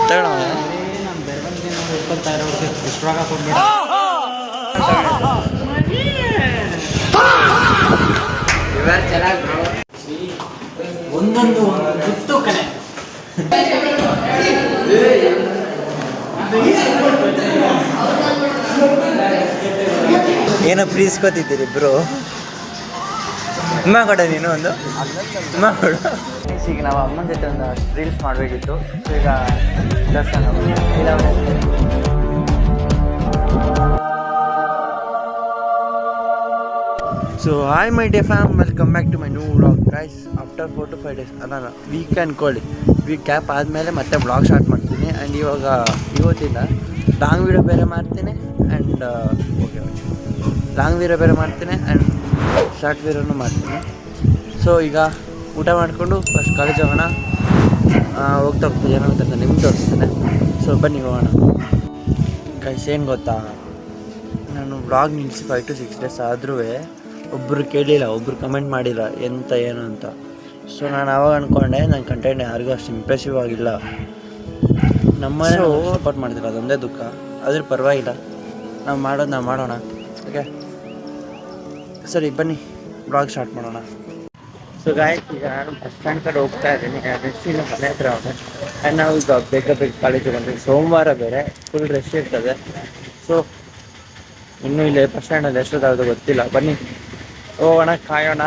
ನಾನು ಬೇರೆ ಬಂದು ಇಟ್ಕೊಳ್ತಾ ಇರೋದು ಇಷ್ಟರಾಗ ಕೊಡ್ಬೇಡ. ಒಂದೊಂದು ಗುತ್ತು ಕಣೆ. ಏನೋ ಪ್ರೀಸ್ಕೊತಿದ್ದೀರಿ ಬ್ರೋ. ಅಮ್ಮ ಕೊಡ ನೀನು ಒಂದು ಅಮ್ಮ ಕೊಡು. ಈಗ ನಾವು ಅಮ್ಮನ ಜೊತೆ ಒಂದು ರೀಲ್ಸ್ ಮಾಡಬೇಕಿತ್ತು. ಸೊ ಈಗ ದರ್ಶನ so hi my dear fam, welcome back to my new vlog guys. After 4 to 5 days ಅಲ್ಲ ವೀಕ್ ಅನ್ಕೊಳ್ಳಿ, ವೀಕ್ ಗ್ಯಾಪ್ ಆದಮೇಲೆ ಮತ್ತೆ ವ್ಲಾಗ್ ಸ್ಟಾರ್ಟ್ ಮಾಡ್ತೀನಿ. ಆ್ಯಂಡ್ ಇವಾಗ ಇವತ್ತಿಲ್ಲ ಲಾಂಗ್ ವೀಡಿಯೋ ಬೇರೆ ಮಾಡ್ತೀನಿ ಆ್ಯಂಡ್ ಲಾಂಗ್ ವೀಡಿಯೋ ಬೇರೆ ಮಾಡ್ತೀನಿ ಆ್ಯಂಡ್ ಶಾರ್ಟ್ ವೀಡಿಯೋನು ಮಾಡ್ತೀನಿ. ಸೊ ಈಗ ಊಟ ಮಾಡಿಕೊಂಡು ಫಸ್ಟ್ ಕಾಲೇಜ್ ಹೋಗೋಣ. ಹೋಗ್ತಾ ಏನಾಗುತ್ತೆ ಅಂತ ನಿಮ್ಗೆ ತೋರಿಸ್ತೇನೆ. ಸೊ ಬನ್ನಿ ಹೋಗೋಣ ಗೈಸ್. ಏನು ಗೊತ್ತಾ, ನಾನು ವ್ಲಾಗ್ ನಿಲ್ಲಿಸಿ 5 to 6 days ಆದ್ರೂ ಒಬ್ಬರು ಕೇಳಿಲ್ಲ, ಒಬ್ಬರು ಕಮೆಂಟ್ ಮಾಡಿಲ್ಲ ಎಂತ ಏನು ಅಂತ. ಸೊ ನಾನು ಆವಾಗ ಅಂದ್ಕೊಂಡೆ ನನ್ನ ಕಂಟೆಂಟ್ ಯಾರಿಗೂ ಅಷ್ಟು ಇಂಪ್ರೆಸಿವ್ ಆಗಿಲ್ಲ. ನಮ್ಮನೆ ಸಪೋರ್ಟ್ ಮಾಡ್ತಿಲ್ಲ, ಅದೊಂದೇ ದುಃಖ. ಅದ್ರ ಪರವಾಗಿಲ್ಲ, ನಾವು ಮಾಡೋಣ. ಓಕೆ ಸರಿ ಬನ್ನಿ ವ್ಲಾಗ್ ಸ್ಟಾರ್ಟ್ ಮಾಡೋಣ. ಸೊ ಗಾಯ್ಸ್, ಈಗ ನಾನು ಬಸ್ ಸ್ಟ್ಯಾಂಡ್ ಕಡೆ ಹೋಗ್ತಾ ಇದ್ದೀನಿ. ರೆಸ್ಟಿನ ಮನೆ ಹತ್ರ ಹೋಗಿ ಆ್ಯಂಡ್ ನಾವು ಈಗ ಬೇಗ ಕಾಲೇಜಿಗೆ ಬಂದ್ವಿ. ಸೋಮವಾರ ಬೇರೆ ಫುಲ್ ರಶ್ ಇರ್ತದೆ. ಸೊ ಇನ್ನೂ ಇಲ್ಲಿ ಬಸ್ ಸ್ಟ್ಯಾಂಡಲ್ಲಿ ಎಷ್ಟೊತ್ತಾಗೋದು ಗೊತ್ತಿಲ್ಲ. ಬನ್ನಿ ಹೋಗೋಣ, ಕಾಯೋಣ,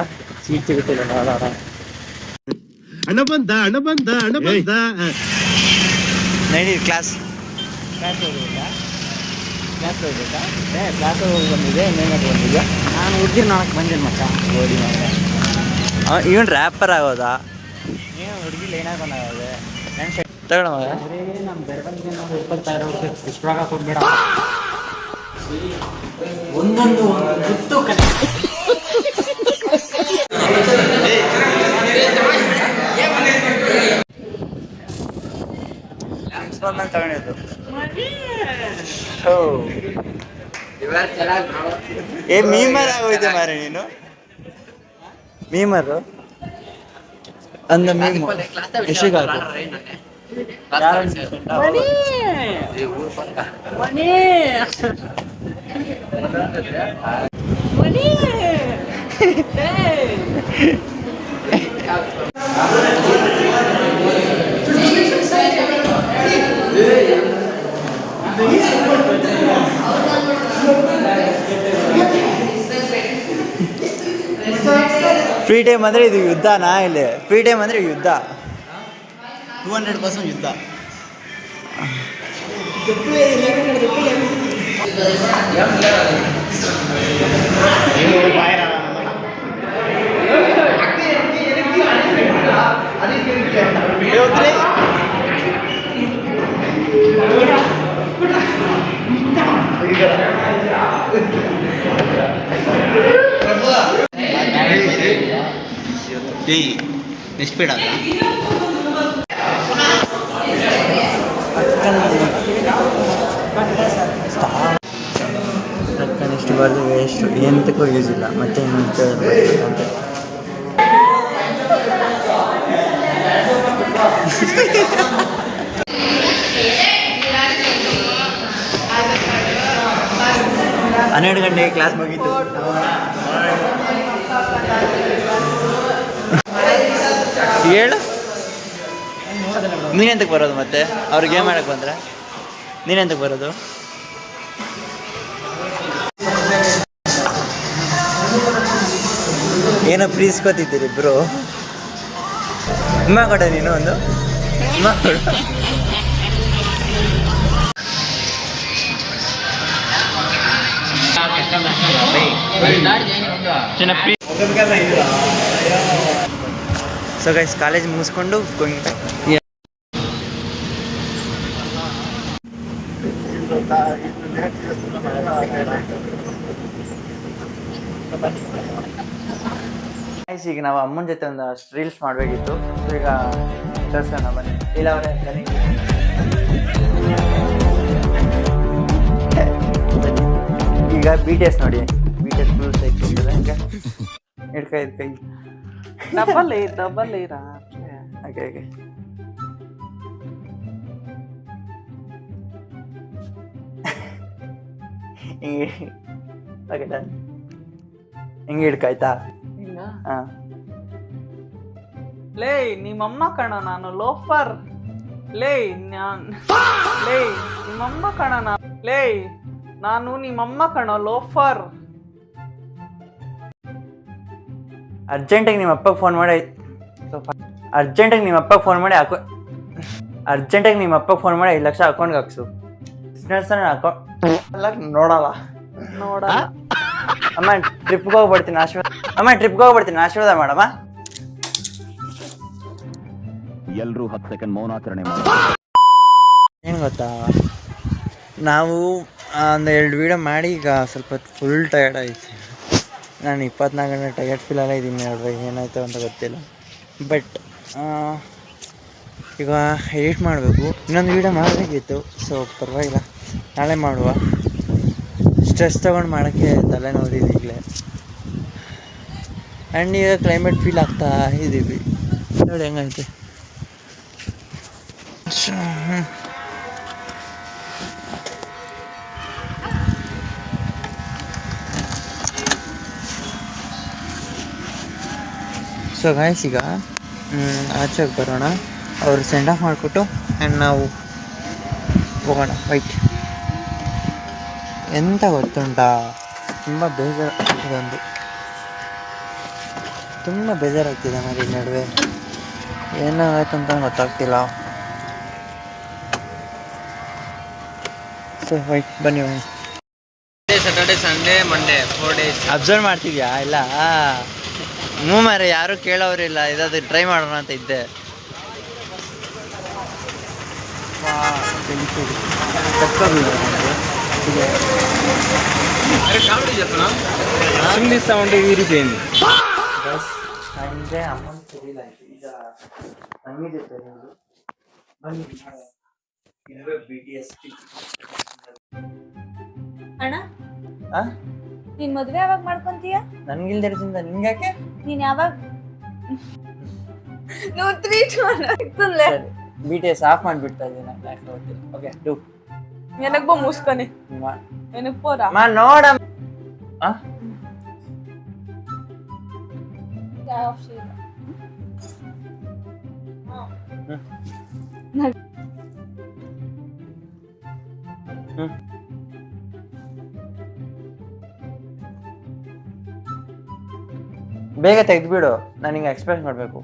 ಸೀಟ್ ಸಿಗುತ್ತಿಲ್ಲ ನೋಡೋಣ. ಅಣ್ಣ ಬಂದ ನೈಡಿ ಕ್ಲಾಸ್ ಹೋಗ್ಬೇಕಾ? ಕ್ಲಾಸ್ ಹೋಗಿ ಬಂದಿದೆ, ಇನ್ನೇನಾದ್ರು ಬಂದಿದೆ. ನಾನು ಹುಡುಗಿ ನಾಲ್ಕು ಬಂದಿಲ್ಲ ಮಕ್ಕ ಓಡಿ ಮಾಡಿದೆ. ಇವನ್ ರ್ಯಾಪರ್ ಆಗೋದಾ? ಏನು ಹುಡುಗಿ ಲೈನಾಗಿ ಬಂದಾಗಿದೆ. ತಗೊಳ ನಾನು ಬೇರೆ ಬಂದು ಇಟ್ಕೊಳ್ತಾ ಇರೋದು ಇಷ್ಟರಾಗ ಕೊಡ್ಬೇಡ. ಒಂದೊಂದು ಗುತ್ತು ಕಣೆ. ತಗೊಂಡಿದ್ದು ಮೀಮರ್ ಆಗೋಯ್ತು ಮಾರೆ ನೀನು. ಮೀಮರು ಅಂದ ಮೀಮು ಎಷ್ಟಿಗಾಗ ಫ್ರೀ ಟೈಮ್ ಅಂದರೆ ಇದು ಯುದ್ಧನಾ? ಇಲ್ಲಿ ಫ್ರೀ ಟೈಮ್ ಅಂದರೆ ಯುದ್ಧ, 200% ಯುದ್ಧ. ಎಷ್ಟು ಬೇಡ ಎಷ್ಟು ಬರೆದು ವೇಸ್ಟ್, ಎಂತಕ್ಕೂ ಯೂಸ್ ಇಲ್ಲ. ಮತ್ತೆ ಇನ್ನೊಂದು ಅಂತ ಹನ್ನೆರಡು ಗಂಟೆಗೆ ಕ್ಲಾಸ್ ಮುಗೀತು. ಹೇಳು, ನೀನೆಂತಕ್ಕೆ ಬರೋದು? ಮತ್ತೆ ಅವ್ರಿಗೆ ಗೇಮ್ ಆಡಕ್ಕೆ ಬಂದರೆ ನೀನೆಂತಕ್ಕೆ ಬರೋದು? ಏನೋ ಪ್ರೀಸ್ಕೊತಿದ್ದೀರಿ ಬ್ರೋ. ಅಮ್ಮ ಕೊಡ ನೀನು ಒಂದು ಅಮ್ಮ ಕೊಡು. ಸೊ ಗೈಸ್, ಕಾಲೇಜ್ ಮುಗಿಸ್ಕೊಂಡು ಈಗ ನಾವು ಅಮ್ಮನ ಜೊತೆ ಒಂದು ರೀಲ್ಸ್ ಮಾಡಬೇಕಿತ್ತು. ಸೊ ಈಗ ತೋರಿಸೋಣ ಬನ್ನಿ. ಇಲ್ಲ ಅವರೇ ಬನ್ನಿ. ಈಗ BTS ನೋಡಿ, BTS ಫುಲ್ ಸೈಕಿದೆ. ಹಂಗೆ ಹಿಡ್ಕೈ ಡಬಲ್ ಇರಾ. ಓಕೆ ಹಿಂಗೆ ಓಕೆ ಡನ್. ಹಿಂಗೆ ಹಿಡ್ಕಾಯ್ತಾ? ಹಿಂಗ ಹಾಂ. ಲೇ ನಿಮ್ಮಮ್ಮ ಕಣ ನಾನು ಲೋಫರ್. ಲೇ ನಿಮ್ಮಮ್ಮ ಕಣ ನಾನು ನಿಮ್ಮಮ್ಮ ಕಣ ಲೋಫರ್. ಅರ್ಜೆಂಟಾಗಿ ನಿಮ್ಮ ಅಪ್ಪಗೆ ಫೋನ್ ಮಾಡಿ ಅರ್ಜೆಂಟಾಗಿ ನಿಮ್ಮ ಅಪ್ಪಗೆ ಫೋನ್ ಮಾಡಿ ಅರ್ಜೆಂಟಾಗಿ ನಿಮ್ಮ ಅಪ್ಪಗೆ ಫೋನ್ ಮಾಡಿ 5 ಲಕ್ಷ ಅಕೌಂಟ್ಗೆ ಹಾಕ್ಸು. ಬಿಸ್ನೆಸ್ ಅಕೌಂಟ್ ನೋಡಲ್ಲ. ಅಮ್ಮ ಟ್ರಿಪ್ಗೆ ಹೋಗ್ಬಿಡ್ತೀನಿ ಆಶೀರ್ವಾದ ಮಾಡಮ್ಮ. ಎಲ್ಲರೂ 10 ಸೆಕೆಂಡ್ ಮೌನಾಚರಣೆ ಏನು ಗೊತ್ತಾ, ನಾವು ಒಂದು 2 ವೀಡಿಯೋ ಮಾಡಿ ಈಗ ಸ್ವಲ್ಪ ಫುಲ್ ಟಯರ್ಡ್ ಆಯ್ತು. ನಾನು 24 ಗಂಟೆ ಟಯರ್ಡ್ ಫೀಲಲ್ಲೇ ಇದ್ದೀನಿ. ನೋಡ್ರಿ ಏನಾಯ್ತು ಅಂತ ಗೊತ್ತಿಲ್ಲ. ಬಟ್ ಈಗ ಎಡಿಟ್ ಮಾಡಬೇಕು. ಇನ್ನೊಂದು ವೀಡಿಯೋ ಮಾಡಬೇಕಿತ್ತು. ಸೊ ಪರವಾಗಿಲ್ಲ, ನಾಳೆ ಮಾಡುವ. ಸ್ಟ್ರೆಸ್ ತೊಗೊಂಡು ಮಾಡೋಕ್ಕೆ ತಲೆನೋವಿದೆ ಈಗಲೇ. ಆ್ಯಂಡ್ ಈಗ ಕ್ಲೈಮೇಟ್ ಫೀಲ್ ಆಗ್ತಾ ಇದ್ದೀವಿ. ನೋಡಿ ಹೆಂಗೈತೆ. ಸೊ ಗಾಯ್ಸ್, ಈಗ ಆಚೆಗೆ ಬರೋಣ. ಅವರು ಸೆಂಡ್ ಆಫ್ ಮಾಡಿಕೊಟ್ಟು ಆ್ಯಂಡ್ ನಾವು ಹೋಗೋಣ. ವೈಟ್ ಎಂತ ಗೊತ್ತುಂಟಾ, ತುಂಬ ಬೇಜಾರಾಗ್ತಿದೆ ಮರಿ ನಡುವೆ. ಏನಾಗೈತೆ ಅಂತ ಗೊತ್ತಾಗ್ತಿಲ್ಲ. ಸೊ ವೈಟ್ ಬನ್ನಿ. Saturday Sunday Monday 4 days. Observe ಮಾಡ್ತಿದ್ಯಾ? ಇಲ್ಲ ಮಾರೆ, ಯಾರೂ ಕೇಳೋರಿಲ್ಲ. ಇದಾದ್ರೆ ಟ್ರೈ ಮಾಡೋಣ ಅಂತ ಇದ್ದೆ. ಸಂಜೆ ಅಮೌಂಟ್ ಸರಿಯಿಲ್ಲ. ಈಗ ಹಂಗಿದೆ ಬನ್ನಿ BTS. ಅಣ್ಣ, ನೀನ್ ಮದ್ವೆ ಯಾವಾಗ ಮಾಡ್ಕೊಂತೀಯ? ನನ್ಗಿಲ್ದಿರದಿಂದ ನಿಂಗ್ಯಾಕೆ? ನೀನ್ ಯಾವಾಗ BTS ಆಫ್ ಮಾಡಿಬಿಡ್ತಾ ಇದ್ದೀನಿ. ಓಕೆ ಡು ಎನಕ್ ಬೋ ಮುಸ್ಕನೆ ಎನಕ್ ಪೋರ ನೋಡ. ಬೇಗ ತೆಗೆದ್ಬಿಡು, ನಾನು ಹಿಂಗೆ ಎಕ್ಸ್ಪ್ರೆಸ್ ಮಾಡಬೇಕು.